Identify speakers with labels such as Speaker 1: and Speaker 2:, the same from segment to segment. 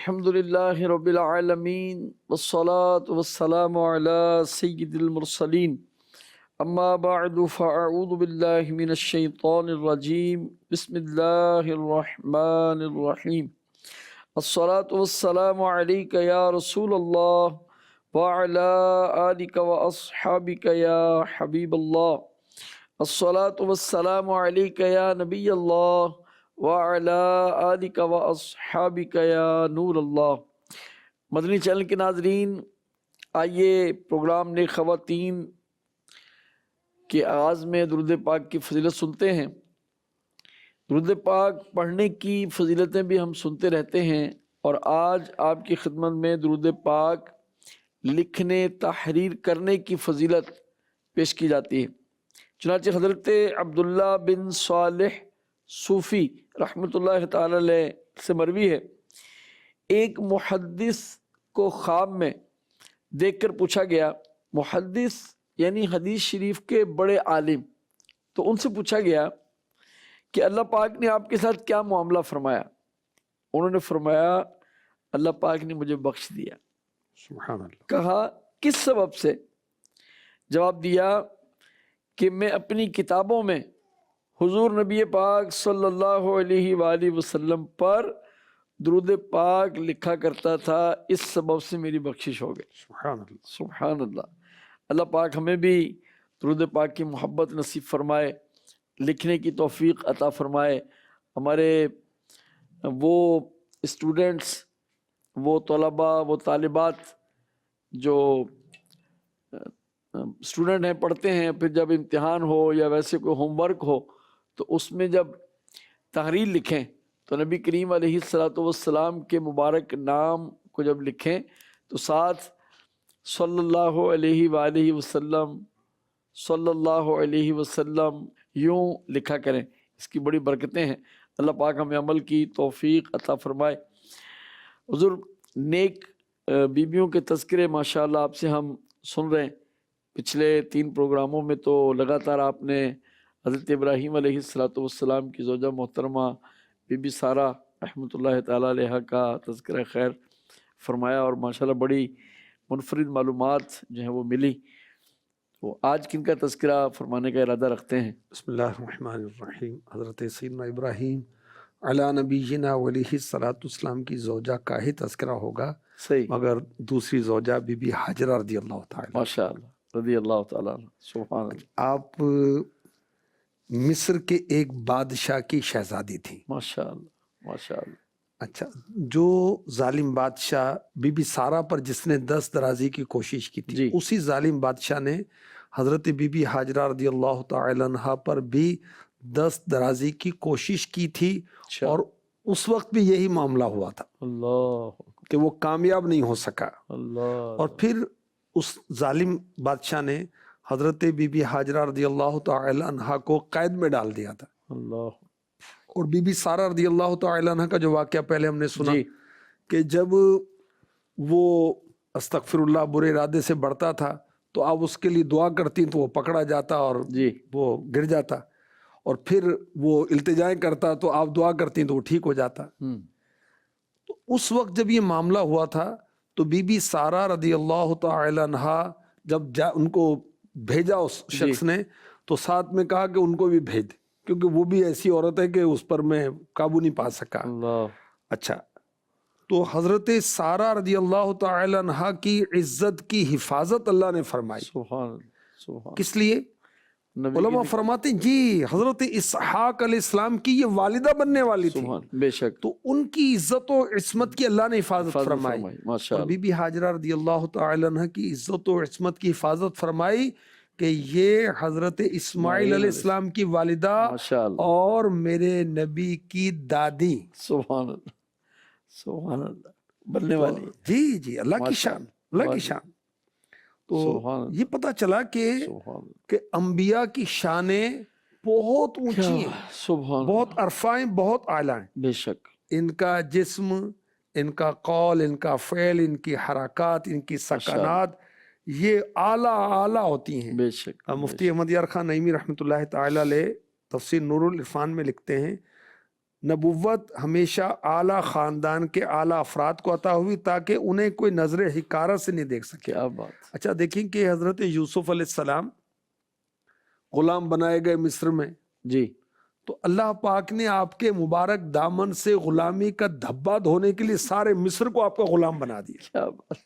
Speaker 1: الحمد لله رب العالمين والصلاة والسلام على سيد المرسلين أما بعد فأعوذ بالله من الشيطان الرجيم بسم الله الرحمن الرحيم الصلاة والسلام عليك يا رسول الله وعلى آلك وأصحابك يا حبيب الله الصلاة والسلام عليك يا نبي الله وعلى آلك وأصحابك یا نور اللہ۔ مدنی چینل کے ناظرین، آئیے پروگرام نے خواتین کے آغاز میں درود پاک کی فضیلت سنتے ہیں۔ درود پاک پڑھنے کی فضیلتیں بھی ہم سنتے رہتے ہیں، اور آج آپ کی خدمت میں درود پاک لکھنے تحریر کرنے کی فضیلت پیش کی جاتی ہے۔ چنانچہ حضرت عبداللہ بن صالح صوفی رحمۃ اللہ تعالی علیہ سے مروی ہے، ایک محدث کو خواب میں دیکھ کر پوچھا گیا، محدث یعنی حدیث شریف کے بڑے عالم، تو ان سے پوچھا گیا کہ اللہ پاک نے آپ کے ساتھ کیا معاملہ فرمایا؟ انہوں نے فرمایا اللہ پاک نے مجھے بخش دیا۔
Speaker 2: سبحان اللہ۔
Speaker 1: کہا کس سبب سے؟ جواب دیا کہ میں اپنی کتابوں میں حضور نبی پاک صلی اللہ علیہ وآلہ وسلم پر درود پاک لکھا کرتا تھا، اس سبب سے میری بخشش ہو گئی۔
Speaker 2: سبحان اللہ۔
Speaker 1: سبحان اللہ۔ اللہ پاک ہمیں بھی درود پاک کی محبت نصیب فرمائے، لکھنے کی توفیق عطا فرمائے۔ ہمارے وہ اسٹوڈنٹس، وہ طلباء، وہ طالبات جو اسٹوڈنٹ ہیں، پڑھتے ہیں، پھر جب امتحان ہو یا ویسے کوئی ہوم ورک ہو تو اس میں جب تحریر لکھیں تو نبی کریم علیہ السلام کے مبارک نام کو جب لکھیں تو ساتھ صلی اللہ علیہ وآلہ وسلم، صلی اللہ علیہ وسلم یوں لکھا کریں۔ اس کی بڑی برکتیں ہیں۔ اللہ پاک ہمیں عمل کی توفیق عطا فرمائے۔ حضور نیک بیویوں کے تذکرے ماشاءاللہ آپ سے ہم سن رہے ہیں۔ پچھلے 3 پروگراموں میں تو لگاتار آپ نے حضرت ابراہیم علیہ السلام کی زوجہ محترمہ بی بی سارہ رحمۃ اللہ تعالیٰ علیہ کا تذکرہ خیر فرمایا، اور ماشاءاللہ بڑی منفرد معلومات جو ہیں وہ ملی۔ تو آج کن کا تذکرہ فرمانے کا ارادہ رکھتے ہیں؟
Speaker 2: بسم اللہ الرحمن الرحیم۔ حضرت سیدنا ابراہیم علی نبینا علیہ الصلوۃ والسلام کی زوجہ کا ہی تذکرہ ہوگا،
Speaker 1: صحیح،
Speaker 2: مگر دوسری زوجہ بی بی ہاجرہ رضی اللہ تعالیٰ
Speaker 1: ماشاءاللہ رضی اللہ تعالیٰ عنہ۔ سبحان اللہ،
Speaker 2: آپ مصر کے ایک بادشاہ کی شہزادی تھی۔
Speaker 1: ماشاءاللہ ماشاءاللہ۔
Speaker 2: اچھا، جو ظالم بادشاہ بی بی سارہ پر جس نے دست درازی کی کوشش کی تھی،
Speaker 1: جی،
Speaker 2: اسی ظالم بادشاہ نے حضرت بی بی ہاجرہ رضی اللہ تعالی عنہا پر بھی دست درازی کی کوشش کی تھی،
Speaker 1: اچھا،
Speaker 2: اور اس وقت بھی یہی معاملہ ہوا تھا
Speaker 1: اللہ
Speaker 2: کہ وہ کامیاب نہیں ہو سکا،
Speaker 1: اللہ،
Speaker 2: اور پھر اس ظالم بادشاہ نے حضرت بی بی ہاجرہ رضی اللہ تعالی عنہا کو قید میں ڈال دیا تھا۔
Speaker 1: اللہ،
Speaker 2: اور بی بی سارہ رضی اللہ تعالی عنہ کا جو واقعہ پہلے ہم نے سنا
Speaker 1: جی،
Speaker 2: کہ جب وہ استغفر اللہ برے ارادے سے بڑھتا تھا تو آپ اس کے لیے دعا کرتی تو وہ پکڑا جاتا اور
Speaker 1: جی،
Speaker 2: وہ گر جاتا، اور پھر وہ التجائیں کرتا تو آپ دعا کرتی تو وہ ٹھیک ہو جاتا۔ تو اس وقت جب یہ معاملہ ہوا تھا تو بی بی سارہ رضی اللہ تعالی عنہا جب ان کو بھیجا اس شخص نے تو ساتھ میں کہا کہ ان کو بھی بھیج دے، کیونکہ وہ بھی ایسی عورت ہے کہ اس پر میں قابو نہیں پا سکا۔
Speaker 1: اللہ،
Speaker 2: اچھا، تو حضرت سارہ رضی اللہ تعالی عنہا کی عزت کی حفاظت اللہ نے فرمائی۔
Speaker 1: سبحان اللہ، سبحان
Speaker 2: کس لیے؟
Speaker 1: نبی
Speaker 2: علماء
Speaker 1: کی
Speaker 2: فرماتے ہیں جی حضرت اسحاق علیہ السلام کی یہ والدہ بننے والی تھی،
Speaker 1: سبحان، بے شک
Speaker 2: تو ان کی عزت و عصمت کی اللہ نے حفاظت فرمائی،
Speaker 1: ماشاء
Speaker 2: اور بی
Speaker 1: اللہ،
Speaker 2: بی ہاجرہ رضی اللہ تعالی عنہ کی عزت و عصمت کی حفاظت فرمائی کہ یہ حضرت اسماعیل علیہ السلام کی والدہ
Speaker 1: ماشاء اللہ،
Speaker 2: اور میرے نبی کی دادی۔
Speaker 1: سبحان اللہ، سبحان اللہ، بننے والی ہے۔
Speaker 2: جی جی، اللہ کی
Speaker 1: ماشاء
Speaker 2: شان، اللہ کی شان۔ تو
Speaker 1: سبحان اللہ،
Speaker 2: یہ پتہ چلا کہ
Speaker 1: سبحان اللہ،
Speaker 2: انبیاء کی شانیں بہت اونچی ہیں،
Speaker 1: سبحان
Speaker 2: بہت
Speaker 1: اللہ،
Speaker 2: عرفہ ہیں، بہت اعلیٰ ہیں۔
Speaker 1: بے شک،
Speaker 2: ان کا جسم، ان کا قول، ان کا فعل، ان کی حرکات، ان کی سکنات، یہ اعلیٰ ہوتی ہیں۔
Speaker 1: بے شک،
Speaker 2: مفتی احمد یار خان نعیمی رحمۃ اللہ تعالی علیہ تفسیر نور العرفان میں لکھتے ہیں نبوت ہمیشہ اعلیٰ خاندان کے اعلیٰ افراد کو عطا ہوئی تاکہ انہیں کوئی نظر حقارت سے نہیں دیکھ سکے.
Speaker 1: کیا بات.
Speaker 2: اچھا دیکھیں کہ حضرت یوسف علیہ السلام غلام بنائے گئے مصر میں
Speaker 1: جی.
Speaker 2: تو اللہ پاک نے آپ کے مبارک دامن سے غلامی کا دھبا دھونے کے لیے سارے مصر کو آپ کا غلام بنا دیا.
Speaker 1: کیا بات.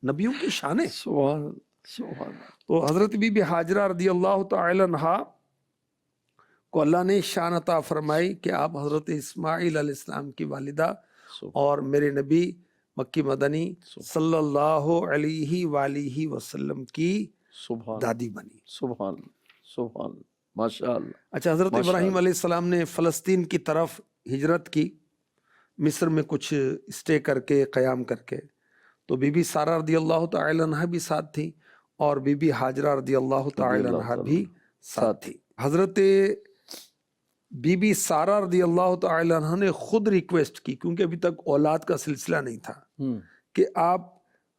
Speaker 2: نبیوں کی شان ہے.
Speaker 1: سبحان اللہ. سبحان اللہ.
Speaker 2: تو حضرت بی بی حاجرہ رضی اللہ تعالی عنہا کو اللہ نے شان عطا فرمائی کہ آپ حضرت اسماعیل علیہ السلام کی والدہ اور میرے نبی مکی مدنی صلی اللہ علیہ وآلہ وسلم کی
Speaker 1: سبحان
Speaker 2: دادی بنی.
Speaker 1: سبحان سبحان ماشاء اللہ.
Speaker 2: اچھا حضرت ابراہیم علیہ السلام نے فلسطین کی طرف ہجرت کی مصر میں کچھ اسٹے کر کے قیام کر کے. تو بی بی سارہ رضی اللہ تعالی عنہ بھی ساتھ تھی اور بی بی حاجرہ رضی اللہ تعالی عنہ بھی ساتھ تھی. حضرت بی بی سارہ رضی اللہ تعالی عنہ نے خود ریکویسٹ کی کیونکہ ابھی تک اولاد کا سلسلہ نہیں تھا کہ آپ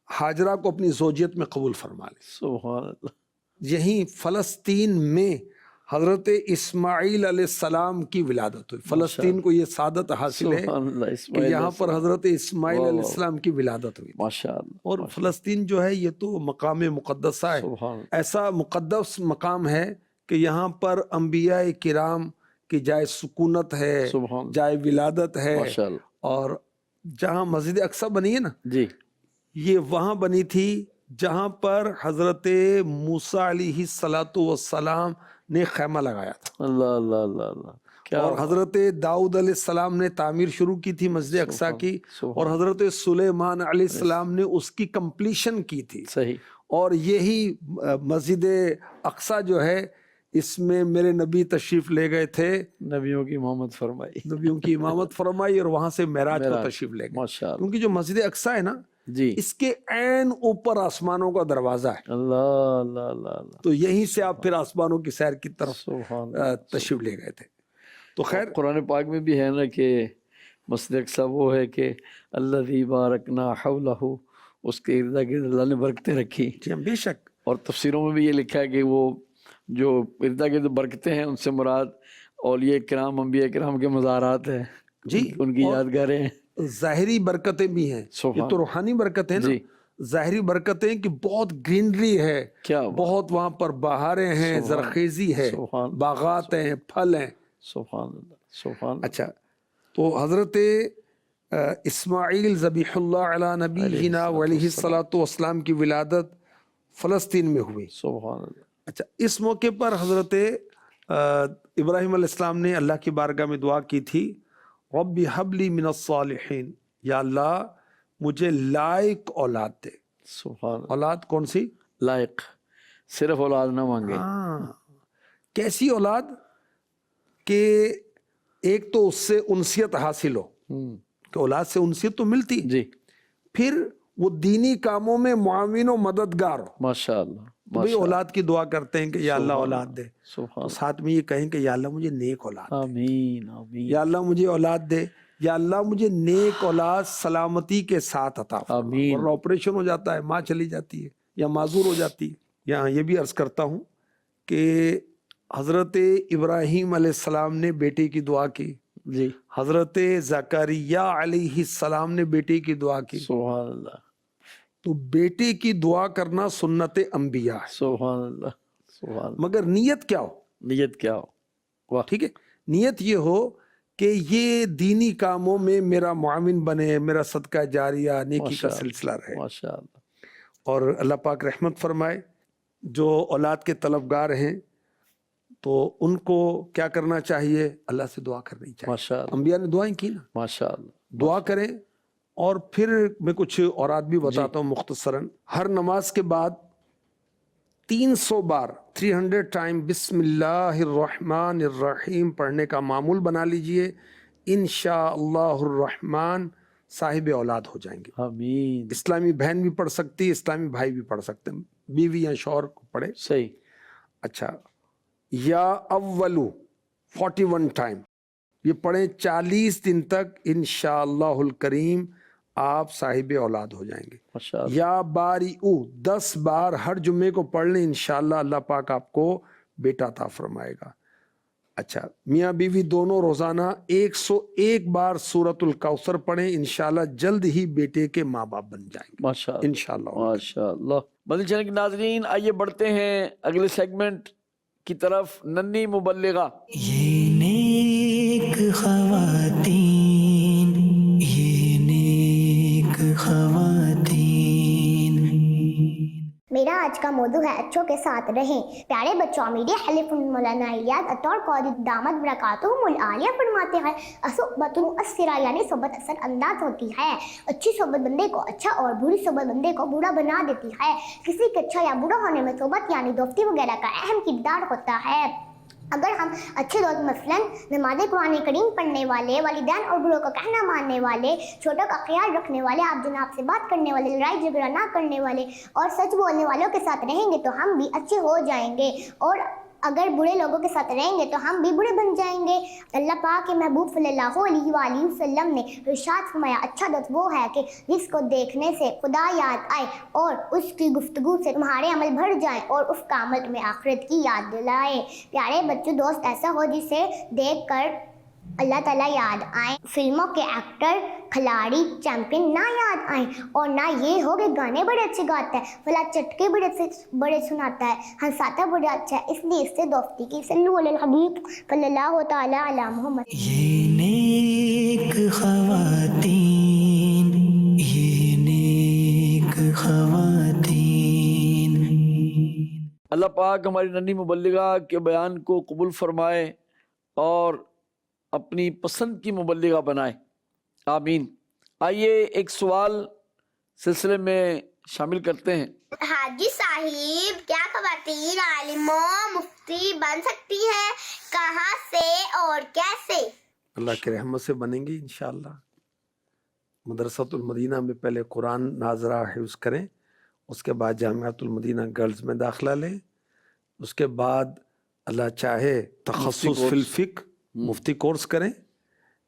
Speaker 2: حاجرہ کو اپنی زوجیت میں قبول فرما لیں.
Speaker 1: سبحان اللہ.
Speaker 2: یہیں فلسطین میں حضرت اسماعیل علیہ السلام کی ولادت ہوئی. فلسطین کو یہ سعادت حاصل ہے
Speaker 1: سبحان اللہ.
Speaker 2: کہ
Speaker 1: اسماعیل
Speaker 2: یہاں پر حضرت اسماعیل علیہ السلام کی ولادت ہوئی.
Speaker 1: ماشاء اللہ.
Speaker 2: اور فلسطین جو ہے یہ تو مقام مقدسہ ہے.
Speaker 1: سبحان اللہ.
Speaker 2: ایسا مقدس مقام ہے کہ یہاں پر انبیاء کرام کی جائے سکونت ہے,
Speaker 1: سبحان
Speaker 2: جائے ولادت ہے.
Speaker 1: ماشاء اللہ.
Speaker 2: اور جہاں مسجد اقصی بنی ہے نا
Speaker 1: جی.
Speaker 2: یہ وہاں بنی تھی جہاں پر حضرت موسیٰ علیہ السلام نے خیمہ لگایا تھا.
Speaker 1: اللہ اللہ اللہ اللہ. کیا
Speaker 2: اور حضرت داؤد علیہ السلام نے تعمیر شروع کی تھی مسجد اقصی کی اور حضرت سلیمان علیہ السلام نے اس کی کمپلیشن کی تھی.
Speaker 1: صحیح.
Speaker 2: اور یہی مسجد اقصی جو ہے اس میں میرے نبی تشریف لے گئے تھے,
Speaker 1: نبیوں کی امامت فرمائی,
Speaker 2: نبیوں کی امامت فرمائی اور وہاں سے معراج کو تشریف لے گئے.
Speaker 1: ماشاء اللہ.
Speaker 2: کیونکہ جو مسجد اقصی ہے نا
Speaker 1: جی.
Speaker 2: اس کے عین اوپر آسمانوں کا دروازہ ہے.
Speaker 1: اللہ اللہ اللہ اللہ.
Speaker 2: تو یہیں سے آپ پھر آسمانوں کی سیر کی طرف
Speaker 1: سبحان
Speaker 2: تشریف لے گئے تھے. تو خیر
Speaker 1: قرآن پاک میں بھی ہے نا کہ مسجد اقصی وہ ہے کہ الذی بارکنا حولہ, اس کے ارد گرد اللہ نے برکتیں رکھی.
Speaker 2: جی بے شک.
Speaker 1: اور تفسیروں میں بھی یہ لکھا ہے کہ وہ جو ارد گرد برکتیں ہیں ان سے مراد اولیاء کرام انبیاء کرام کے مزارات ہیں.
Speaker 2: جی
Speaker 1: ان کی یادگاریں ہیں.
Speaker 2: ظاہری برکتیں بھی ہیں, یہ تو روحانی برکتیں نا. ظاہری برکتیں کہ بہت گرینری ہے,
Speaker 1: کیا
Speaker 2: بہت وہاں پر بہاریں ہیں, زرخیزی ہے, باغات ہیں, پھل ہیں.
Speaker 1: سبحان اللہ. سبحان.
Speaker 2: اچھا تو حضرت اسماعیل ذبیح اللہ علی نبینا علیہ الصلوۃ والسلام کی ولادت فلسطین میں ہوئی.
Speaker 1: سبحان اللہ.
Speaker 2: اچھا اس موقع پر حضرت ابراہیم علیہ السلام نے اللہ کی بارگاہ میں دعا کی تھی, رب ہب لی من الصالحین, یا اللہ مجھے لائق اولاد دے.
Speaker 1: سبحان.
Speaker 2: اولاد کون سی؟
Speaker 1: لائق, صرف اولاد نہ مانگے.
Speaker 2: کیسی اولاد کہ ایک تو اس سے انسیت حاصل ہو, کہ اولاد سے انسیت تو ملتی
Speaker 1: جی,
Speaker 2: پھر وہ دینی کاموں میں معاون و مددگار ہو.
Speaker 1: ماشاء اللہ.
Speaker 2: بھئی اولاد کی دعا کرتے ہیں کہ یا اللہ اولاد دے,
Speaker 1: سبحان.
Speaker 2: ساتھ میں یہ کہیں کہ یا اللہ مجھے نیک اولاد دے.
Speaker 1: آمین آمین.
Speaker 2: یا اللہ مجھے اولاد دے, یا اللہ مجھے نیک اولاد سلامتی کے ساتھ عطا فرما.
Speaker 1: آمین.
Speaker 2: ورنہ آپریشن ہو جاتا ہے, ماں چلی جاتی ہے یا معذور ہو جاتی ہے. یہاں یہ بھی عرض کرتا ہوں کہ حضرت ابراہیم علیہ السلام نے بیٹے کی دعا کی,
Speaker 1: جی.
Speaker 2: حضرت زکریا علیہ السلام نے بیٹے کی دعا کی.
Speaker 1: سبحان اللہ.
Speaker 2: تو بیٹے کی دعا کرنا سنت انبیاء ہے.
Speaker 1: سبحان اللہ. سبحان اللہ.
Speaker 2: مگر نیت کیا ہو؟
Speaker 1: نیت کیا ہو؟ واہ.
Speaker 2: ٹھیک ہے, نیت یہ ہو کہ یہ دینی کاموں میں میرا معاون بنے, میرا صدقہ جاریہ نیکی کا سلسلہ رہے.
Speaker 1: ماشاء اللہ.
Speaker 2: اور اللہ پاک رحمت فرمائے. جو اولاد کے طلبگار ہیں تو ان کو کیا کرنا چاہیے؟ اللہ سے دعا کرنی چاہیے.
Speaker 1: ماشاء اللہ.
Speaker 2: انبیاء نے دعائیں کی نا,
Speaker 1: ماشاء اللہ.
Speaker 2: دعا کریں. اور پھر میں کچھ اورات بھی بتاتا ہوں مختصراً. ہر نماز کے بعد 300 بار 300 ٹائم بسم اللہ الرحمن الرحیم پڑھنے کا معمول بنا لیجئے. انشاءاللہ الرحمن صاحب اولاد ہو جائیں گے.
Speaker 1: آمین.
Speaker 2: اسلامی بہن بھی پڑھ سکتی ہے, اسلامی بھائی بھی پڑھ سکتے ہیں, بیوی یا شوہر کو پڑھے.
Speaker 1: صحیح.
Speaker 2: اچھا, یا اولو 41 ٹائم یہ پڑھیں 40 دن تک, انشاءاللہ الکریم آپ صاحب اولاد ہو جائیں گے.
Speaker 1: ماشاء اللہ.
Speaker 2: یا باریعو 10 بار ہر جمعے کو پڑھ لیں, انشاءاللہ اللہ پاک آپ کو بیٹا عطا فرمائے گا. اچھا میاں بیوی دونوں روزانہ 101 بار سورۃ الکوثر پڑھیں، انشاءاللہ جلد ہی بیٹے کے ماں باپ بن جائیں گے
Speaker 1: ماشاء اللہ
Speaker 2: انشاءاللہ۔
Speaker 1: ماشاء اللہ۔ مدنی چینل کے ناظرین، آئیے بڑھتے ہیں اگلے سیگمنٹ کی طرف۔ ننھی مبلغہ،
Speaker 3: یہ نیک خواتین، یہ نیک خواتین۔
Speaker 4: میرا آج کا موضوع ہے اچھوں کے ساتھ رہیں۔ پیارے بچوں، امیر حلف مولانا الیاس اطہر قادری دامت برکاتہم العالیہ فرماتے ہیں الصحبۃ مؤثرہ، یعنی صحبت اثر انداز ہوتی ہے۔ اچھی صحبت بندے کو اچھا اور بری صحبت بندے کو برا بنا دیتی ہے۔ کسی کے اچھا یا برا ہونے میں صحبت یعنی دوستی وغیرہ کا اہم کردار ہوتا ہے۔ اگر ہم اچھے دوست مثلاً نماز قرآن کریم پڑھنے والے، والدین اور بڑوں کا کہنا ماننے والے، چھوٹوں کا خیال رکھنے والے، آپ جناب سے بات کرنے والے، لڑائی جھگڑا نہ کرنے والے اور سچ بولنے والوں کے ساتھ رہیں گے تو ہم بھی اچھے ہو جائیں گے، اور اگر برے لوگوں کے ساتھ رہیں گے تو ہم بھی برے بن جائیں گے۔ اللہ پاک کے محبوب صلی اللہ علیہ وآلہ وسلم نے ارشاد فرمایا، اچھا دوست وہ ہے کہ جس کو دیکھنے سے خدا یاد آئے اور اس کی گفتگو سے تمہارے عمل بڑھ جائیں اور اس کا عمل تمہیں آخرت کی یاد دلائے۔ پیارے بچوں، دوست ایسا ہو جسے دیکھ کر اللہ تعالیٰ یاد آئیں، فلموں کے ایکٹر، کھلاڑی، چیمپئن نہ یاد آئیں، اور نہ یہ ہو کہ گانے بڑے اچھے گاتا ہے، فلاں چٹکے بڑے سناتا ہے، ہنساتا بڑا اچھا ہے، اس لیے اس سے دوستی کی۔ صلو علی الحبیب صلی اللہ تعالیٰ علی محمد۔
Speaker 3: یہ نیک خواتین، یہ نیک خواتین۔
Speaker 1: اللہ پاک ہماری ننھی مبلغہ کے بیان کو قبول فرمائے اور اپنی پسند کی مبلغہ بنائے، آمین۔ آئیے ایک سوال سلسلے میں شامل کرتے ہیں۔
Speaker 4: حاجی صاحب، کیا خواتین عالموں مفتی بن سکتی ہیں؟ کہاں سے اور کیسے؟
Speaker 2: اللہ کی رحمت سے بنیں گی انشاءاللہ۔ مدرسۃ المدینہ میں پہلے قرآن ناظرہ حفظ کریں، اس کے بعد جامعۃ المدینہ گرلز میں داخلہ لیں، اس کے بعد اللہ چاہے تخصص فی الفقہ مفتی کورس کریں،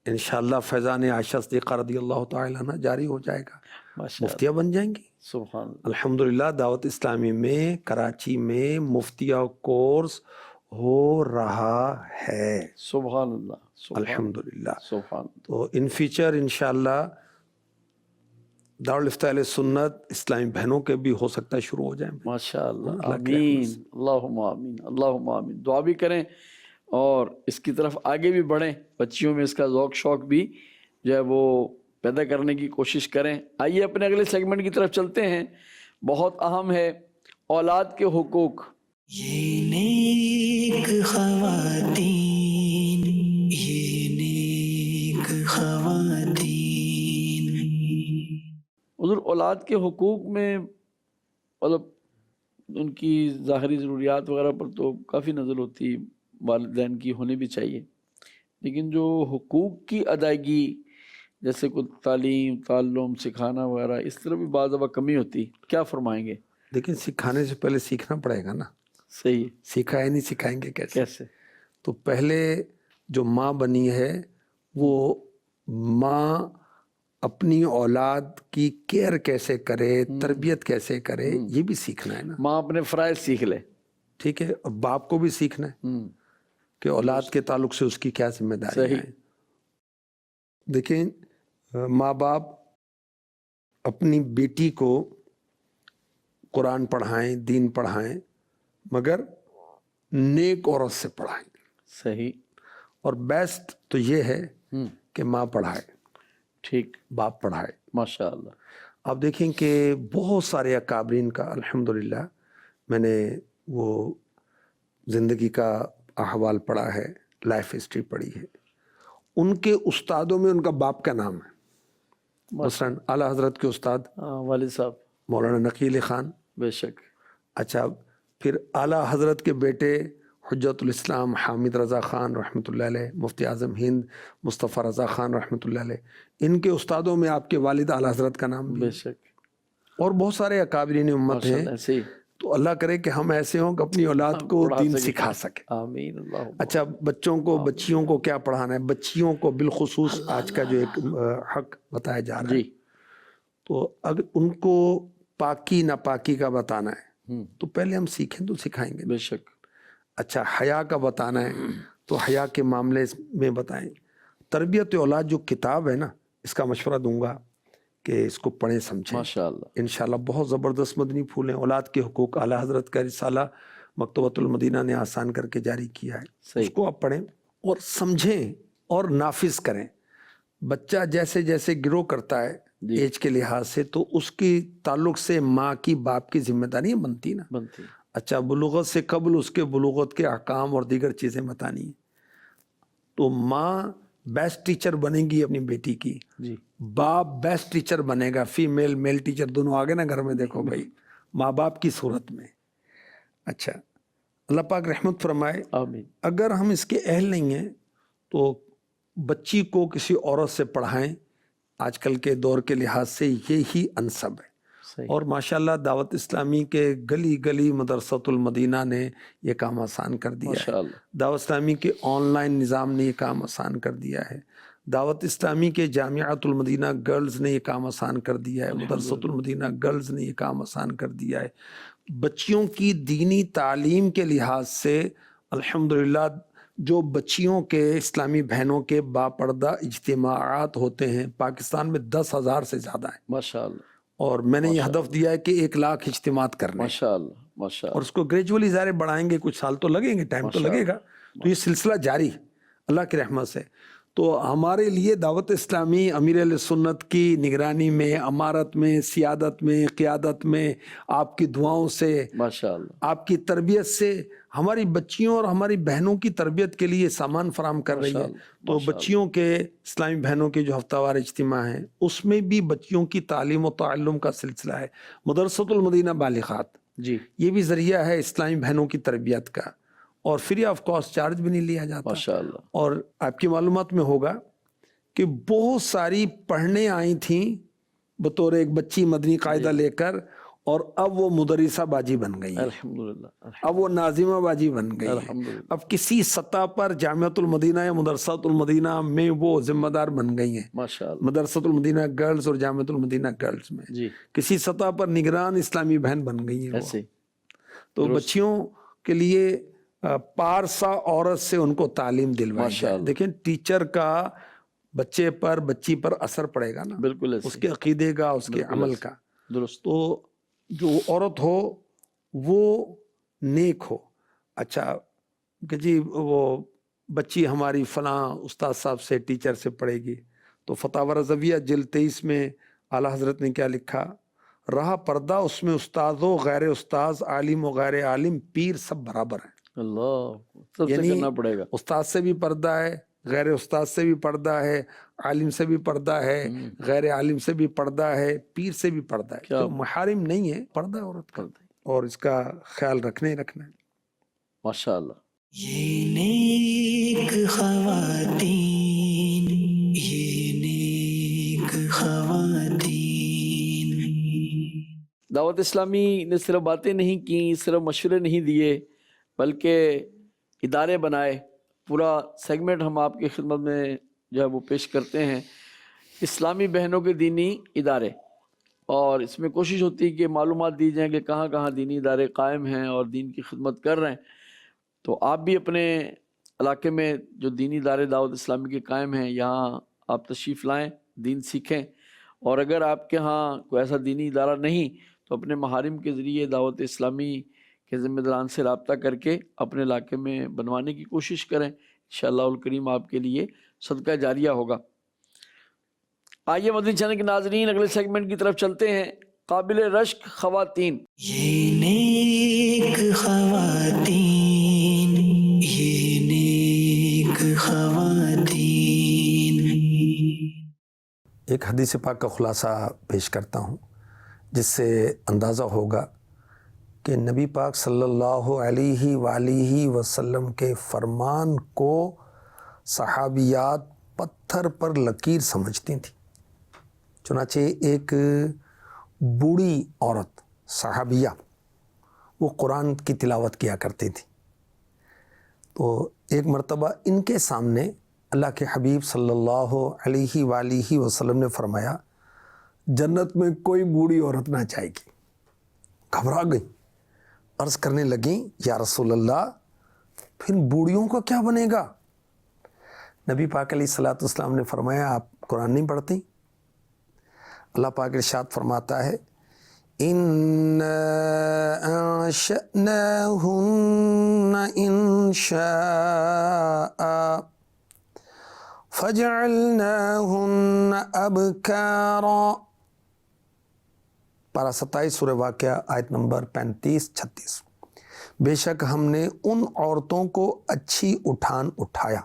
Speaker 2: انشاءاللہ فیضان عائشہ صدیقہ رضی اللہ تعالیٰ عنہ جاری ہو جائے گا، مفتیہ بن جائیں گی۔
Speaker 1: سبحان اللہ۔
Speaker 2: الحمدللہ دعوت اسلامی میں کراچی میں مفتیہ کورس ہو رہا ہے،
Speaker 1: سبحان اللہ
Speaker 2: الحمدللہ۔
Speaker 1: سبحان اللہ۔
Speaker 2: تو ان فیوچر انشاءاللہ دارالفتہ اہل سنت اسلامی بہنوں کے بھی ہو سکتا ہے شروع ہو جائیں۔
Speaker 1: ماشاء اللہ،
Speaker 2: اللہ کی رحمت
Speaker 1: آمین،
Speaker 2: سے۔
Speaker 1: اللہم آمین، اللہم آمین۔ دعا بھی کریں اور اس کی طرف آگے بھی بڑھیں، بچیوں میں اس کا ذوق شوق بھی جو ہے وہ پیدا کرنے کی کوشش کریں۔ آئیے اپنے اگلے سیگمنٹ کی طرف چلتے ہیں، بہت اہم ہے، اولاد کے حقوق۔
Speaker 3: یہ نیک خواتین، یہ نیک خواتین۔
Speaker 1: حضور، اولاد کے حقوق میں مطلب ان کی ظاہری ضروریات وغیرہ پر تو کافی نظر ہوتی، والدین کی ہونی بھی چاہیے، لیکن جو حقوق کی ادائیگی جیسے کوئی تعلیم، تعلم، سکھانا وغیرہ، اس طرح بھی بعض دفعہ کمی ہوتی، کیا فرمائیں گے؟
Speaker 2: لیکن سکھانے سے پہلے سیکھنا پڑے گا نا،
Speaker 1: صحیح،
Speaker 2: سیکھا ہے نہیں سکھائیں گے کیسے؟
Speaker 1: کیسے؟
Speaker 2: تو پہلے جو ماں بنی ہے وہ ماں اپنی اولاد کی کیئر کیسے کرے، تربیت کیسے کرے، یہ بھی سیکھنا ہے نا،
Speaker 1: ماں اپنے فرائض سیکھ لے،
Speaker 2: ٹھیک ہے، اور باپ کو بھی سیکھنا ہے کہ اولاد کے تعلق سے اس کی کیا ذمہ داریاں
Speaker 1: صحیح۔
Speaker 2: ہیں۔ دیکھیں، ماں باپ اپنی بیٹی کو قرآن پڑھائیں، دین پڑھائیں، مگر نیک عورت سے پڑھائیں،
Speaker 1: صحیح،
Speaker 2: اور بیسٹ تو یہ ہے کہ ماں پڑھائے،
Speaker 1: ٹھیک،
Speaker 2: باپ پڑھائے۔
Speaker 1: ماشاء اللہ۔
Speaker 2: آپ دیکھیں کہ بہت سارے اکابرین کا الحمدللہ میں نے وہ زندگی کا احوال پڑھا ہے، لائف ہسٹری پڑھی ہے، ان کے استادوں میں ان کا باپ کا نام ہے۔ مثلاً اعلیٰ حضرت کے استاد
Speaker 1: والد صاحب،
Speaker 2: مولانا نقی علی خان،
Speaker 1: بے شک،
Speaker 2: اچھا پھر اعلیٰ حضرت کے بیٹے حجت الاسلام حامد رضا خان رحمۃ اللہ علیہ، مفتی اعظم ہند مصطفیٰ رضا خان رحمۃ اللہ علیہ، ان کے استادوں میں آپ کے والد اعلیٰ حضرت کا نام بھی
Speaker 1: بے
Speaker 2: ہے،
Speaker 1: شک،
Speaker 2: اور بہت سارے اکابرین امت
Speaker 1: ماشاء
Speaker 2: ہیں۔
Speaker 1: اللہ، صحیح،
Speaker 2: تو اللہ کرے کہ ہم ایسے ہوں کہ اپنی اولاد کو
Speaker 1: پڑھا
Speaker 2: دین
Speaker 1: سکیں۔
Speaker 2: سکھا سکیں۔
Speaker 1: آمین، اللہ۔
Speaker 2: اچھا بچوں کو، بچیوں کو کیا پڑھانا ہے؟ بچیوں کو بالخصوص آج کا جو ایک حق بتایا جا رہا ہے،
Speaker 1: جی،
Speaker 2: تو اگر ان کو پاکی ناپاکی کا بتانا ہے تو پہلے ہم سیکھیں تو سکھائیں گے۔
Speaker 1: بے شک،
Speaker 2: اچھا حیا کا بتانا ہے تو حیا کے معاملے میں بتائیں. تربیت اولاد جو کتاب ہے نا، اس کا مشورہ دوں گا کہ اس کو پڑھیں سمجھیں.
Speaker 1: ماشاءاللہ.
Speaker 2: انشاءاللہ بہت زبردست مدنی پھول ہیں. اولاد کے حقوق اعلیٰ حضرت کا رسالہ مکتبۃ المدینہ نے آسان کر کے جاری کیا ہے.
Speaker 1: صحیح.
Speaker 2: اس کو آپ پڑھیں اور سمجھیں اور نافذ کریں. بچہ جیسے جیسے گرو کرتا ہے
Speaker 1: جی.
Speaker 2: ایج کے لحاظ سے، تو اس کی تعلق سے ماں کی باپ کی ذمہ داری بنتی نا.
Speaker 1: بنتی.
Speaker 2: اچھا، بلوغت سے قبل اس کے بلوغت کے احکام اور دیگر چیزیں بتانی ہیں. تو ماں بیسٹ ٹیچر بنے گی اپنی بیٹی کی،
Speaker 1: جی.
Speaker 2: باپ بیسٹ ٹیچر بنے گا. فیمیل میل ٹیچر دونوں آگے نا گھر میں. دیکھو بھائی، ماں باپ کی صورت میں. اچھا، اللہ پاک رحمت فرمائے.
Speaker 1: آمین.
Speaker 2: اگر ہم اس کے اہل نہیں ہیں تو بچی کو کسی عورت سے پڑھائیں. آج کل کے دور کے لحاظ سے یہی انسب ہے.
Speaker 1: صحیح.
Speaker 2: اور ماشاءاللہ دعوت اسلامی کے گلی گلی مدرسۃ المدینہ نے یہ کام آسان کر دیا ہے.
Speaker 1: ماشاءاللہ.
Speaker 2: دعوت اسلامی کے آن لائن نظام نے یہ کام آسان کر دیا ہے. دعوت اسلامی کے جامعۃ المدینہ گرلز نے یہ کام آسان کر دیا ہے. مدرسۃ المدینہ گرلز نے یہ کام آسان کر دیا ہے. بچیوں کی دینی تعلیم کے لحاظ سے الحمدللہ جو بچیوں کے اسلامی بہنوں کے باپردہ اجتماعات ہوتے ہیں پاکستان میں 10,000 سے زیادہ ہیں.
Speaker 1: ماشاءاللہ.
Speaker 2: اور میں نے یہ ہدف دیا ہے کہ 1,00,000 اجتماعات کرنے ہیں.
Speaker 1: ماشاءاللہ. ماشاءاللہ.
Speaker 2: اور اس کو گریجولی ظاہر بڑھائیں گے. کچھ سال تو لگیں گے، ٹائم تو لگے گا. تو یہ سلسلہ جاری اللہ کی رحمت سے. تو ہمارے لیے دعوت اسلامی امیر اہل سنت کی نگرانی میں، امارت میں، سیادت میں، قیادت میں، آپ کی دعاؤں سے،
Speaker 1: ماشاءاللہ. آپ
Speaker 2: کی تربیت سے ہماری بچیوں اور ہماری بہنوں کی تربیت کے لیے سامان فراہم کر رہی ہے. تو بچیوں کے اسلامی بہنوں کے جو ہفتہ وار اجتماع ہیں اس میں بھی بچیوں کی تعلیم و تعلم کا سلسلہ ہے. مدرسۃ المدینہ بالغات،
Speaker 1: جی،
Speaker 2: یہ بھی ذریعہ ہے اسلامی بہنوں کی تربیت کا، اور فری آف کاسٹ چارج بھی نہیں لیا جاتا.
Speaker 1: ماشاءاللہ.
Speaker 2: اور آپ کی معلومات میں ہوگا کہ بہت ساری پڑھنے آئی تھیں بطور ایک بچی مدنی قاعدہ لے کر، اور اب وہ مدرسہ باجی بن گئی ہیں.
Speaker 1: الحمدللہ.
Speaker 2: اب وہ ناظمہ باجی بن گئی ہیں.
Speaker 1: الحمدللہ.
Speaker 2: اب کسی سطح پر جامعۃ المدینہ یا مدرسۃ المدینہ میں وہ ذمہ دار بن گئی ہیں.
Speaker 1: ماشاءاللہ.
Speaker 2: مدرسۃ المدینہ گرلز اور جامعۃ المدینہ گرلز میں
Speaker 1: جی.
Speaker 2: کسی سطح پر نگران اسلامی بہن بن گئی ہیں وہ.
Speaker 1: ایسے.
Speaker 2: تو بچیوں کے لیے پارسا عورت سے ان کو تعلیم دلوائی جائے. دیکھیں ٹیچر کا بچے پر بچی پر اثر پڑے گا نا،
Speaker 1: بالکل
Speaker 2: اس کے عقیدے کا، اس کے عمل کا.
Speaker 1: درست.
Speaker 2: تو جو عورت ہو وہ نیک ہو. اچھا کہ جی وہ بچی ہماری فلاں استاد صاحب سے، ٹیچر سے پڑھے گی، تو فتاوی رضویہ جلد 23 میں اعلیٰ حضرت نے کیا لکھا؟ رہا پردہ اس میں استاد و غیر استاذ، عالم و غیر عالم، پیر سب برابر ہیں.
Speaker 1: اللہ، سب سے کرنا پڑے گا.
Speaker 2: استاد سے بھی پردہ ہے، غیر استاد سے بھی پردہ ہے، عالم سے بھی پردہ ہے، غیر عالم سے بھی پردہ ہے، پیر سے بھی پردہ ہے. تو محارم نہیں ہے، پردہ عورت کا، اور اس کا خیال رکھنا ہی رکھنا ہے.
Speaker 1: ماشاءاللہ.
Speaker 3: یہ نیک خواتین، یہ نیک خواتین.
Speaker 1: دعوت اسلامی نے صرف باتیں نہیں کی، صرف مشورے نہیں دیے، بلکہ ادارے بنائے. پورا سیگمنٹ ہم آپ کی خدمت میں جو ہے وہ پیش کرتے ہیں، اسلامی بہنوں کے دینی ادارے. اور اس میں کوشش ہوتی ہے کہ معلومات دی جائیں کہ کہاں کہاں دینی ادارے قائم ہیں اور دین کی خدمت کر رہے ہیں. تو آپ بھی اپنے علاقے میں جو دینی ادارے دعوت اسلامی کے قائم ہیں، یہاں آپ تشریف لائیں، دین سیکھیں. اور اگر آپ کے ہاں کوئی ایسا دینی ادارہ نہیں تو اپنے محارم کے ذریعے دعوت اسلامی کے ذمہ داران سے رابطہ کر کے اپنے علاقے میں بنوانے کی کوشش کریں. انشاءاللہ الکریم آپ کے لیے صدقہ جاریہ ہوگا. آئیے مدنی چینل کے ناظرین اگلے سیگمنٹ کی طرف چلتے ہیں. قابل رشک خواتین.
Speaker 3: یہ نیک خواتین، یہ نیک خواتین.
Speaker 2: ایک حدیث پاک کا خلاصہ پیش کرتا ہوں جس سے اندازہ ہوگا کہ نبی پاک صلی اللہ علیہ وآلہ وسلم کے فرمان کو صحابیات پتھر پر لکیر سمجھتی تھیں. چنانچہ ایک بوڑھی عورت صحابیہ وہ قرآن کی تلاوت کیا کرتی تھی. تو ایک مرتبہ ان کے سامنے اللہ کے حبیب صلی اللہ علیہ وآلہ وسلم نے فرمایا جنت میں کوئی بوڑھی عورت نہ جائے گی. گھبرا گئی، عرض کرنے لگیں یا رسول اللہ پھر بوڑھیوں کا کیا بنے گا؟ نبی پاک علیہ الصلوۃ والسلام نے فرمایا آپ قرآن نہیں پڑھتی؟ اللہ پاک ارشاد فرماتا ہے اِنَّا أَنشَأْنَاهُنَّ إِنشَاءً فَجَعَلْنَاهُنَّ أَبْكَارًا، پارہ 27 سورہ واقعہ آیت نمبر 35-36۔ بے شک ہم نے ان عورتوں کو اچھی اٹھان اٹھایا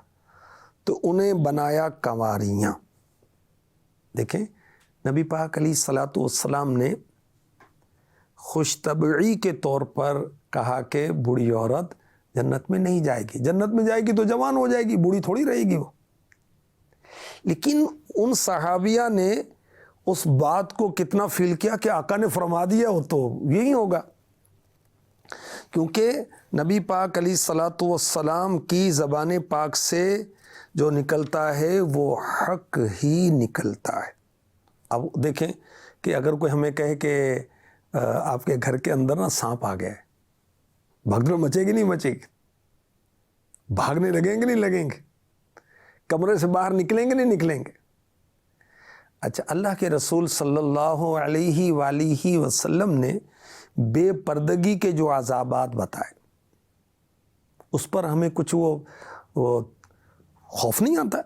Speaker 2: تو انہیں بنایا کنواریاں۔ دیکھیں نبی پاک علیہ الصلوۃ والسلام نے خوش طبعی کے طور پر کہا کہ بوڑھی عورت جنت میں نہیں جائے گی، جنت میں جائے گی تو جوان ہو جائے گی، بوڑھی تھوڑی رہے گی وہ۔ لیکن ان صحابیہ نے اس بات کو کتنا فیل کیا کہ آقا نے فرما دیا ہو تو یہی ہوگا، کیونکہ نبی پاک علیہ الصلوۃ والسلام کی زبان پاک سے جو نکلتا ہے وہ حق ہی نکلتا ہے۔ اب دیکھیں کہ اگر کوئی ہمیں کہے کہ آپ کے گھر کے اندر نا سانپ آ گیا ہے، بھگدڑ مچے گی نہیں مچے گی؟ بھاگنے لگیں گے نہیں لگیں گے؟ کمرے سے باہر نکلیں گے نہیں نکلیں گے؟ اچھا، اللہ کے رسول صلی اللہ علیہ وآلہ وسلم نے بے پردگی کے جو عذابات بتائے اس پر ہمیں کچھ وہ خوف نہیں آتا؟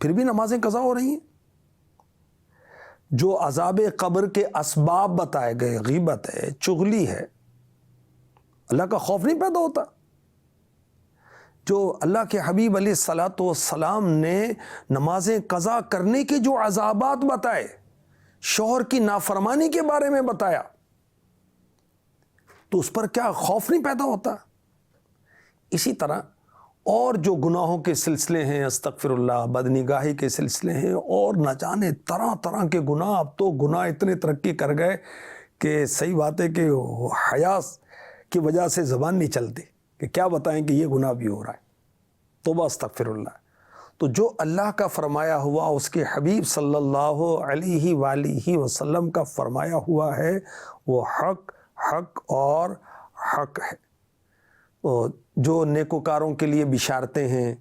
Speaker 2: پھر بھی نمازیں قضا ہو رہی ہیں۔ جو عذاب قبر کے اسباب بتائے گئے، غیبت ہے، چغلی ہے، اللہ کا خوف نہیں پیدا ہوتا؟ جو اللہ کے حبیب علیہ الصلوۃ والسلام نے نمازیں قضا کرنے کے جو عذابات بتائے، شوہر کی نافرمانی کے بارے میں بتایا، تو اس پر کیا خوف نہیں پیدا ہوتا؟ اسی طرح اور جو گناہوں کے سلسلے ہیں، استغفر اللہ، بدنگاہی کے سلسلے ہیں، اور نہ جانے طرح طرح کے گناہ۔ اب تو گناہ اتنے ترقی کر گئے کہ صحیح بات ہے کہ حیا کی وجہ سے زبان نہیں چلتی کہ کیا بتائیں کہ یہ گناہ بھی ہو رہا ہے، توبہ استغفر اللہ۔ تو جو اللہ کا فرمایا ہوا، اس کے حبیب صلی اللہ علیہ وآلہ وسلم کا فرمایا ہوا ہے، وہ حق اور حق ہے۔ جو نیکوکاروں کے لیے بشارتیں ہیں،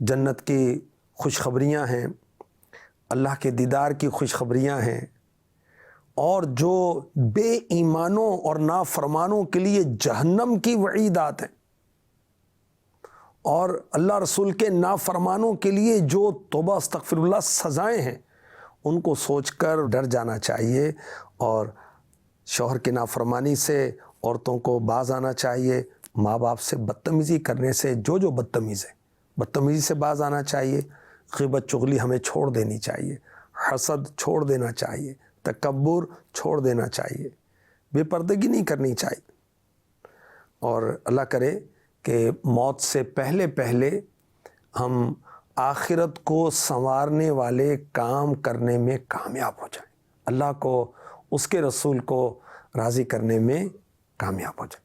Speaker 2: جنت کی خوشخبریاں ہیں، اللہ کے دیدار کی خوشخبریاں ہیں، اور جو بے ایمانوں اور نافرمانوں کے لیے جہنم کی وعیدات ہیں، اور اللہ رسول کے نافرمانوں کے لیے جو توبہ استغفر اللہ سزائیں ہیں، ان کو سوچ کر ڈر جانا چاہیے، اور شوہر کی نافرمانی سے عورتوں کو باز آنا چاہیے، ماں باپ سے بدتمیزی کرنے سے جو بدتمیز ہے، بدتمیزی سے باز آنا چاہیے، غیبت چغلی ہمیں چھوڑ دینی چاہیے، حسد چھوڑ دینا چاہیے، تکبر چھوڑ دینا چاہیے، بے پردگی نہیں کرنی چاہیے، اور اللہ کرے کہ موت سے پہلے پہلے ہم آخرت کو سنوارنے والے کام کرنے میں کامیاب ہو جائیں، اللہ کو، اس کے رسول کو راضی کرنے میں کامیاب ہو جائیں۔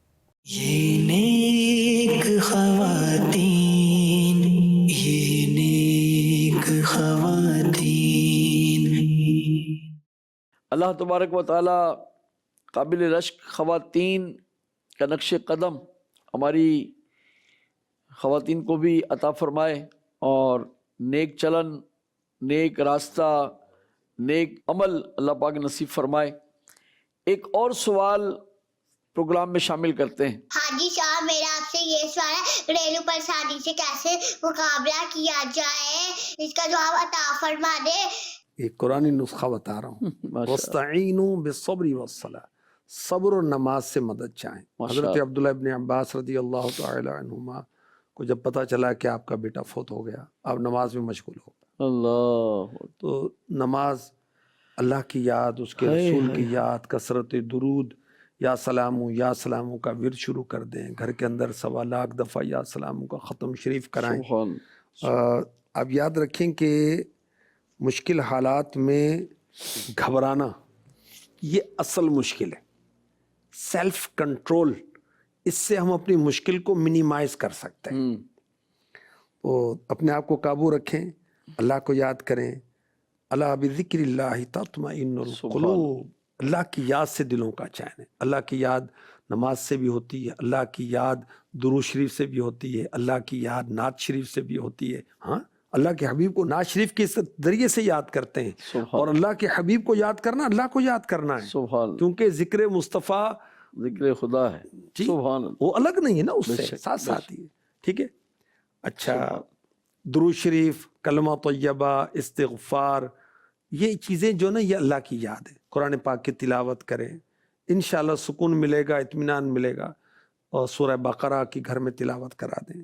Speaker 3: یہ نیک خواتین، یہ نیک خواتین۔
Speaker 1: اللہ تبارک و تعالی قابل رشک خواتین کا نقش قدم ہماری خواتین کو بھی عطا فرمائے، اور نیک چلن، نیک راستہ، نیک عمل اللہ پاک نصیب فرمائے۔ ایک اور سوال پروگرام میں شامل کرتے ہیں۔
Speaker 4: حاجی صاحب، میرا آپ سے یہ سوال ہے، گھریلو پریشانی سے کیسے مقابلہ کیا جائے، اس کا جواب عطا فرما دے۔
Speaker 2: ایک قرآنی نسخہ بتا رہا ہوں، وَاسْتَعِینُوا بِالصَّبْرِ وَالصَّلَاةِ، صبر اور نماز سے مدد چاہیں۔ حضرت عبداللہ ابن عباس رضی اللہ تعالی عنہما کو جب پتہ چلا کہ آپ کا بیٹا فوت ہو گیا، آپ نماز میں مشغول ہو گئے،
Speaker 1: اللہ،
Speaker 2: تو نماز، اللہ کی یاد، اس کے رسول کی یاد، کثرت درود، یا سلامو یا سلامو کا ورد شروع کر دیں، گھر کے اندر 1.25 لاکھ دفعہ یا سلامو کا ختم شریف کرائیں۔ اب یاد رکھیں کہ مشکل حالات میں گھبرانا یہ اصل مشکل ہے، سیلف کنٹرول، اس سے ہم اپنی مشکل کو منیمائز کر سکتے ہیں۔ تو اپنے آپ کو قابو رکھیں، اللہ کو یاد کریں، اللہ بذکر اللہ تطمئن القلوب، اللہ کی یاد سے دلوں کا چین ہے، اللہ کی یاد نماز سے بھی ہوتی ہے، اللہ کی یاد درود شریف سے بھی ہوتی ہے، اللہ کی یاد نعت شریف سے بھی ہوتی ہے. ہاں، اللہ کے حبیب کو نعت شریف کے ذریعے سے یاد کرتے ہیں، اور اللہ کے حبیب کو یاد کرنا اللہ کو یاد کرنا ہے،
Speaker 1: سبحان
Speaker 2: کیونکہ ذکر مصطفیٰ
Speaker 1: ذکر خدا ہے. سبحان اللہ.
Speaker 2: وہ الگ نہیں ہے نا، اس سے ساتھ ساتھ ہی ہے. ٹھیک ہے. اچھا، درود شریف، کلمہ طیبہ، استغفار، یہ چیزیں جو نا یہ اللہ کی یاد ہے. قرآن پاک کی تلاوت کریں، انشاءاللہ سکون ملے گا، اطمینان ملے گا. اور سورہ بقرہ کی گھر میں تلاوت کرا دیں.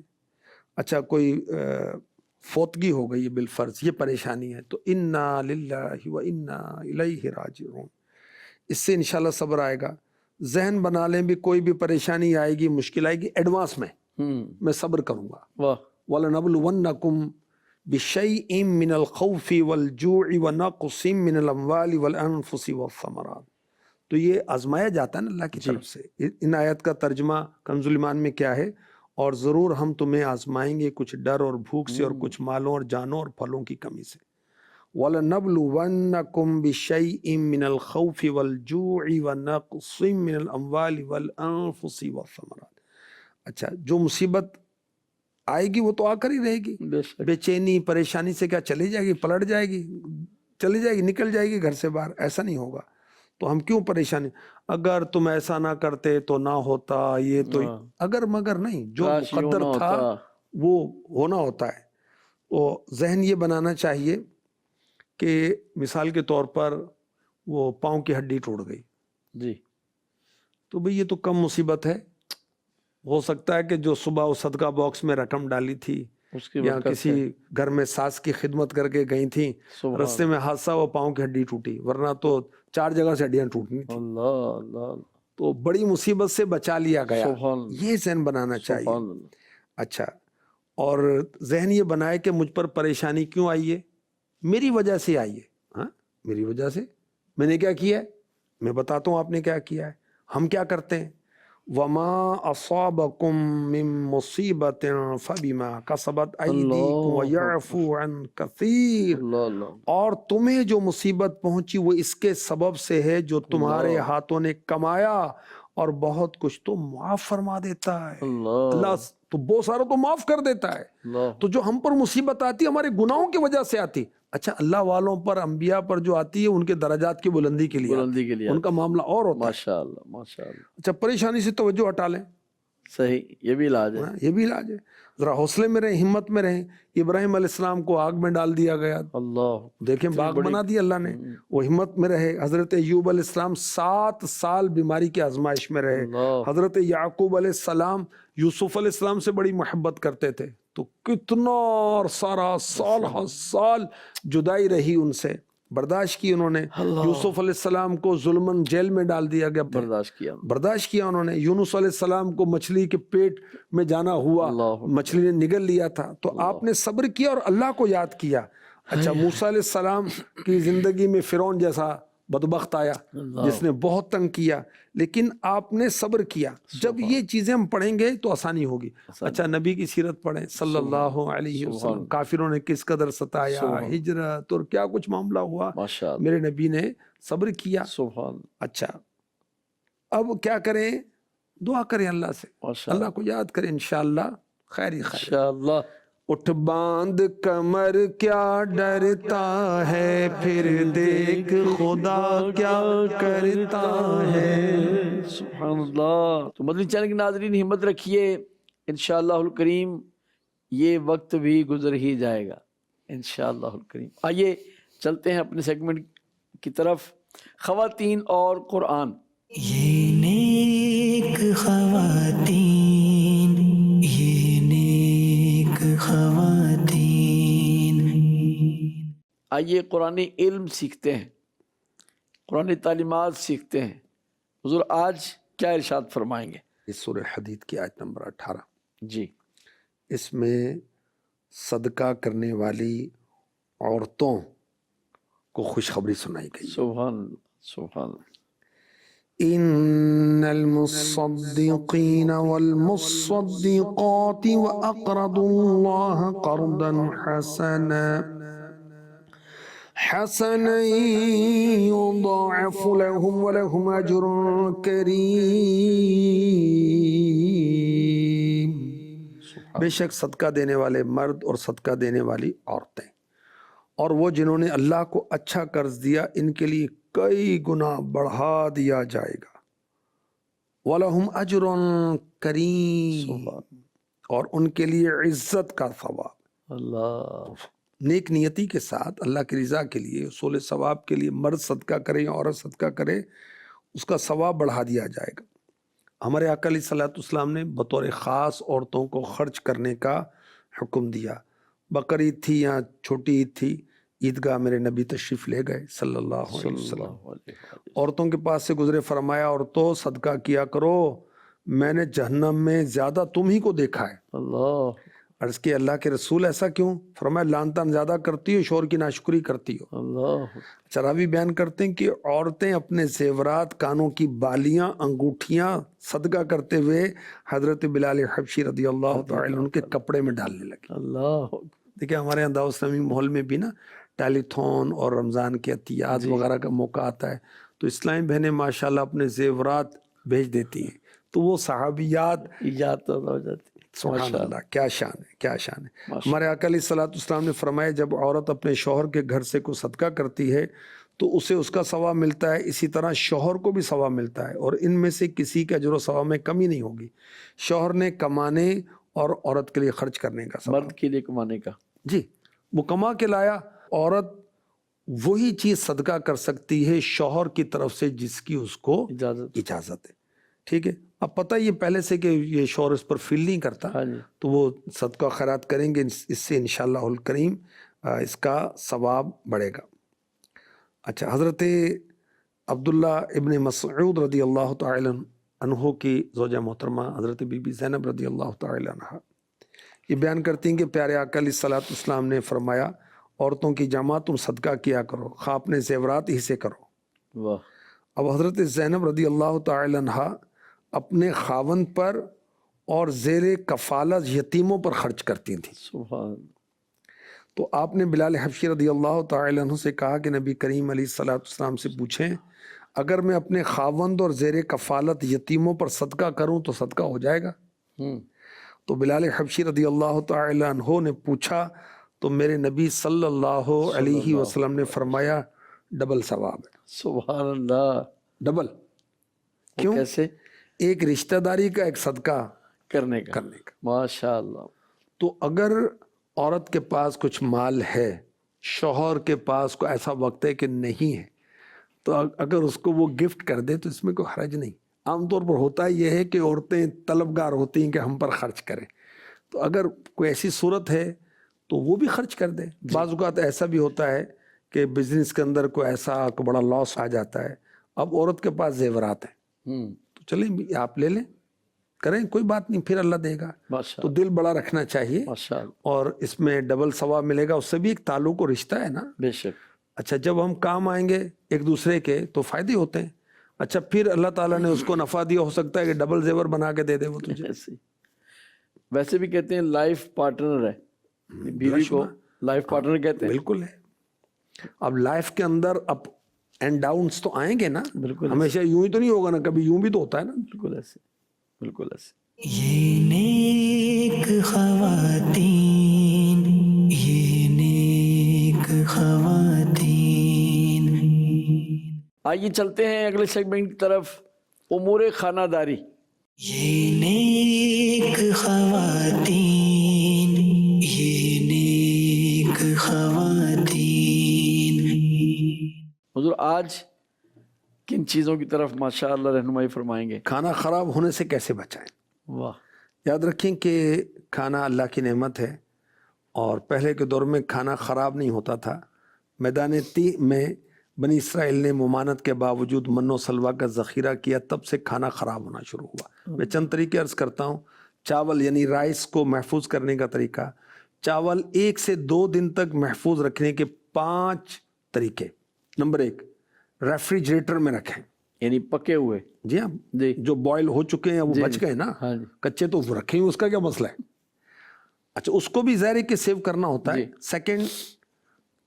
Speaker 2: اچھا، کوئی فوتگی ہو گئی بالفرض، یہ پریشانی ہے، تو انا للہ و انا الیہ راجعون، اس سے انشاءاللہ صبر آئے گا. ذہن بنا لیں بھی کوئی بھی پریشانی آئے گی، مشکل آئے گی، ایڈوانس میں صبر کروں گا.
Speaker 1: واہ.
Speaker 2: وَلَنَبْلُوَنَّكُمْ بِشَيْءٍ مِّنَ الْخَوْفِ وَالْجُوعِ وَنَقْصٍ مِّنَ الْأَمْوَالِ وَالْأَنفُسِ وَالثَّمَرَاتِ. تو یہ آزمایا جاتا ہے نا اللہ کی طرف سے. ان آیت کا ترجمہ کنز الایمان میں کیا ہے؟ اور ضرور ہم تمہیں آزمائیں گے کچھ ڈر اور بھوک سے، اور کچھ مالوں اور جانوں اور پھلوں کی کمی سے. وَلَنَبْلُوَنَّكُمْ بِشَيْءٍ مِّنَ الْخَوْفِ وَالْجُوعِ وَنَقْصٍ مِّنَ الْأَمْوَالِ وَالْأَنفُسِ وَالثَّمَرَاتِ. اچھا، جو مصیبت آئے گی وہ تو آ کر ہی رہے گی. بے چینی پریشانی سے کیا چلی جائے گی؟ پلٹ جائے گی، چلی جائے گی، نکل جائے گی گھر سے باہر. ایسا نہیں ہوگا. تو ہم کیوں پریشانی؟ اگر تم ایسا نہ کرتے تو نہ ہوتا. یہ تو اگر مگر نہیں، جو مقدر تھا وہ ہونا ہوتا ہے. تو ذہن یہ بنانا چاہیے کہ مثال کے طور پر وہ پاؤں کی ہڈی ٹوٹ گئی
Speaker 1: جی،
Speaker 2: تو بھئی یہ تو کم مصیبت ہے. ہو سکتا ہے کہ جو صبح اس صدقہ باکس میں رقم ڈالی تھی، یا کسی گھر میں ساس کی خدمت کر کے گئی تھیں، رستے میں حادثہ ہوا، پاؤں کی ہڈی ٹوٹی، ورنہ تو 4 جگہ سے ہڈیاں ٹوٹنی تھیں.
Speaker 1: اللہ،
Speaker 2: تو بڑی مصیبت سے بچا لیا گیا. یہ ذہن بنانا چاہیے. اچھا، اور ذہن یہ بنائے کہ مجھ پر پریشانی کیوں آئی ہے؟ میری وجہ سے آئی ہے. ہاں، میری وجہ سے. میں نے کیا کیا ہے؟ میں بتاتا ہوں آپ نے کیا کیا ہے. ہم کیا کرتے ہیں؟ وَمَا أَصَابَكُم مِّن مُّصِيبَةٍ فَبِمَا كَسَبَتْ أَيْدِيكُمْ وَيَعْفُو عَن كَثِيرٍ. اور تمہیں جو مصیبت پہنچی وہ اس کے سبب سے ہے جو تمہارے ہاتھوں نے کمایا، اور بہت کچھ تو معاف فرما دیتا ہے. اللہ تو بہت سارا تو معاف کر دیتا ہے. تو جو ہم پر مصیبت آتی ہے ہمارے گناہوں کی وجہ سے آتی. اچھا، اللہ والوں پر، انبیاء پر جو آتی ہے ان کے درجات کی بلندی کے لیے ان کا معاملہ اور ہوتا ہے.
Speaker 1: ماشاءاللہ ماشاءاللہ.
Speaker 2: اچھا، پریشانی سے توجہ ہٹا لیں.
Speaker 1: صحیح، یہ بھی علاج ہے.
Speaker 2: یہ بھی علاج ہے. ذرا حوصلے میں رہیں، ہمت میں رہیں. ابراہیم علیہ السلام کو آگ میں ڈال دیا گیا،
Speaker 1: اللہ
Speaker 2: دیکھیں باغ بنا دیا اللہ نے. وہ ہمت میں رہے. حضرت ایوب علیہ السلام 7 سال بیماری کی آزمائش میں رہے. حضرت یعقوب علیہ السلام یوسف علیہ السلام سے بڑی محبت کرتے تھے، تو کتنا اور سارا سال جدائی رہی ان سے، برداشت کی انہوں نے. یوسف علیہ السلام کو ظلمن جیل میں ڈال دیا گیا، برداشت کیا انہوں نے. یونس علیہ السلام کو مچھلی کے پیٹ میں جانا ہوا، مچھلی نے نگل لیا تھا، تو آپ نے صبر کیا اور اللہ کو یاد کیا. اچھا، موسیٰ علیہ السلام کی زندگی میں فرعون جیسا بدبخت آیا جس نے بہت تنگ کیا، لیکن آپ نے صبر کیا. جب یہ چیزیں ہم پڑھیں گے تو آسانی ہوگی. اچھا، نبی کی سیرت پڑھیں صلی اللہ علیہ وسلم. کافروں نے کس قدر ستایا، ہجرت اور کیا کچھ معاملہ ہوا، میرے نبی نے صبر کیا. اچھا، اب کیا کریں؟ دعا کریں اللہ سے، اللہ کو یاد کریں، انشاءاللہ خیر ہی خیر. انشاءاللہ. اٹھ باندھ کمر کیا ڈرتا ہے، پھر دیکھ خدا کیا کرتا ہے.
Speaker 1: سبحان اللہ. تو مدنی چینل کے ناظرین، ہمت رکھیے، انشاءاللہ الکریم یہ وقت بھی گزر ہی جائے گا انشاءاللہ الکریم. آئیے چلتے ہیں اپنے سیگمنٹ کی طرف، خواتین اور قرآن.
Speaker 3: یہ نیک خواتین، یہ نیک خواتین.
Speaker 1: آئیے قرآن علم سیکھتے ہیں، قرآن تعلیمات سیکھتے ہیں. حضور آج کیا ارشاد فرمائیں گے؟
Speaker 2: اس سورہ حدید کی آیت نمبر 18
Speaker 1: جی،
Speaker 2: اس میں صدقہ کرنے والی عورتوں کو خوشخبری سنائی گئی.
Speaker 1: سبحان اللہ سبحان اللہ.
Speaker 2: ان المصدقین والمصدقات واقرضوا اللہ قرضا حسنا حسنا يضاعف لهم ولهم أجر كريم. بے شک صدقہ دینے والے مرد اور صدقہ دینے والی عورتیں اور وہ جنہوں نے اللہ کو اچھا قرض دیا ان کے لیے کئی گنا بڑھا دیا جائے گا. وَلَهُمْ أَجْرٌ كَرِيمٌ اور ان کے لیے عزت کا ثواب.
Speaker 1: اللہ
Speaker 2: نیک نیتی کے ساتھ اللہ کی رضا کے لیے حصول ثواب کے لیے مرد صدقہ کرے یا عورت صدقہ کرے اس کا ثواب بڑھا دیا جائے گا. ہمارے آقا علیہ الصلوۃ والسلام نے بطور خاص عورتوں کو خرچ کرنے کا حکم دیا. بقرعید تھی یا چھوٹی عید تھی, عیدگاہ میرے نبی تشریف لے گئے صلی اللہ علیہ وسلم. عورتوں کے پاس سے گزرے, فرمایا عورتوں صدقہ کیا کرو, میں نے جہنم میں زیادہ تم ہی کو دیکھا ہے.
Speaker 1: اللہ
Speaker 2: عرض کی اللہ کے رسول ایسا کیوں؟ فرمایا لعن طعن زیادہ کرتی ہو, شوہر کی ناشکری کرتی ہو.
Speaker 1: اللہ
Speaker 2: چراوی بیان کرتے ہیں کہ عورتیں اپنے زیورات, کانوں کی بالیاں, انگوٹھیاں صدقہ کرتے ہوئے حضرت بلال حبشی رضی اللہ تعالی عنہ کے کپڑے میں ڈالنے لگے.
Speaker 1: اللہ
Speaker 2: دیکھیں ہمارے یہاں دعوت اسلامی ماحول میں بھی نا ٹیلی تھون اور رمضان کے عطیات وغیرہ کا موقع آتا ہے تو اسلامی بہنیں ماشاءاللہ اپنے زیورات بھیج دیتی ہیں, تو وہ صحابیات
Speaker 1: ایجاد پیدا ہو جاتی.
Speaker 2: سبحان اللہ, کیا شان ہے, کیا شان ہے. ہمارے آقا علیہ الصلوۃ والسلام نے فرمایا جب عورت اپنے شوہر کے گھر سے کوئی صدقہ کرتی ہے تو اسے اس کا ثواب ملتا ہے, اسی طرح شوہر کو بھی ثواب ملتا ہے, اور ان میں سے کسی کا اجر و ثواب میں کمی نہیں ہوگی. شوہر نے کمانے اور عورت کے لیے خرچ کرنے کا ثواب,
Speaker 1: مرد کے لیے کمانے کا,
Speaker 2: جی وہ کما کے لایا. عورت وہی چیز صدقہ کر سکتی ہے شوہر کی طرف سے جس کی اس کو اجازت ہے. ٹھیک ہے, اب پتہ یہ پہلے سے کہ یہ شوہر اس پر فیل نہیں کرتا, تو وہ صدقہ خیرات کریں گے, اس سے انشاءاللہ الکریم اس کا ثواب بڑھے گا. اچھا, حضرت عبداللہ ابن مسعود رضی اللہ تعالی عنہ کی زوجہ محترمہ حضرت بی بی زینب رضی اللہ تعالی عنہ یہ بیان کرتی ہیں کہ پیارے آقا علیہ الصلوۃ والسلام نے فرمایا عورتوں کی جمع تم صدقہ کیا کرو, خواہ اپنے زیورات ہی سے کرو.
Speaker 1: واہ.
Speaker 2: اب حضرت زینب رضی اللہ تعالی عنہ اپنے خاوند پر اور زیر کفالت یتیموں پر خرچ کرتی تھیں.
Speaker 1: سبحان.
Speaker 2: تو آپ نے بلال حبشی رضی اللہ تعالی عنہ سے کہا کہ نبی کریم علیہ الصلوۃ والسلام سے پوچھیں اگر میں اپنے خاوند اور زیر کفالت یتیموں پر صدقہ کروں تو صدقہ ہو جائے گا؟ تو بلال حبشی رضی اللہ تعالی عنہ نے پوچھا تو میرے نبی صلی اللہ علیہ وسلم نے فرمایا ڈبل ثواب ہے.
Speaker 1: سبحان اللہ.
Speaker 2: ڈبل کیوں؟
Speaker 1: کیسے؟
Speaker 2: ایک رشتہ داری کا, ایک صدقہ
Speaker 1: کرنے کا. ماشاء اللہ.
Speaker 2: تو اگر عورت کے پاس کچھ مال ہے, شوہر کے پاس کوئی ایسا وقت ہے کہ نہیں ہے, تو اگر اس کو وہ گفٹ کر دے تو اس میں کوئی حرج نہیں. عام طور پر ہوتا یہ ہے کہ عورتیں طلبگار ہوتی ہیں کہ ہم پر خرچ کریں, تو اگر کوئی ایسی صورت ہے تو وہ بھی خرچ کر دے. بعض اوقات ایسا بھی ہوتا ہے کہ بزنس کے اندر کوئی ایسا بڑا لاس آ جاتا ہے, اب عورت کے پاس زیورات ہیں تو چلیں آپ لے لیں, کریں, کوئی بات نہیں, پھر اللہ دے گا. تو دل بڑا رکھنا چاہیے اور اس میں ڈبل ثواب ملے گا. اس سے بھی ایک تعلق و رشتہ ہے نا.
Speaker 1: بے شک.
Speaker 2: اچھا, جب ہم کام آئیں گے ایک دوسرے کے تو فائدے ہوتے ہیں. اچھا, پھر اللہ تعالیٰ نے اس کو نفع دیا, ہو سکتا ہے کہ ڈبل زیور بنا کے دے دے وہ تجھے.
Speaker 1: ویسے بھی کہتے ہیں لائف پارٹنر ہے, بیوی کو لائف پارٹنر کہتے ہیں.
Speaker 2: بالکل ہے. اب لائف کے اندر اپ اینڈ ڈاؤنس تو آئیں گے نا,
Speaker 1: بالکل
Speaker 2: ہمیشہ یوں ہی تو نہیں ہوگا نا, کبھی یوں بھی تو ہوتا ہے نا.
Speaker 1: بالکل ایسے, بالکل ایسے.
Speaker 3: یہ نیک خواتین, یہ نیک خواتین.
Speaker 1: آئیے چلتے ہیں اگلے سیگمنٹ کی طرف, امور خانہ داری.
Speaker 3: یہ نیک خواتین, یہ نیک خواتین.
Speaker 1: حضور آج کن چیزوں کی طرف ماشاءاللہ رہنمائی فرمائیں گے؟
Speaker 2: کھانا خراب ہونے سے کیسے بچائیں.
Speaker 1: واہ.
Speaker 2: یاد رکھیں کہ کھانا اللہ کی نعمت ہے, اور پہلے کے دور میں کھانا خراب نہیں ہوتا تھا. میدان تیہ میں بنی اسرائیل نے ممانت کے باوجود من و سلوہ کا ذخیرہ کیا, تب سے کھانا خراب ہونا شروع ہوا. میں چند طریقے عرض کرتا ہوں. چاول یعنی رائس کو محفوظ کرنے کا طریقہ. چاول 1 سے 2 دن تک محفوظ رکھنے کے 5 طریقے. نمبر 1, ریفریجریٹر میں رکھیں,
Speaker 1: یعنی پکے ہوئے.
Speaker 2: جی ہاں, جو بوائل ہو چکے ہیں وہ بچ گئے نا, کچے تو رکھیں, اس کا کیا مسئلہ ہے. اچھا, اس کو بھی ظاہر ہے کہ سیو کرنا ہوتا ہے. سیکنڈ,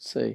Speaker 1: صحیح.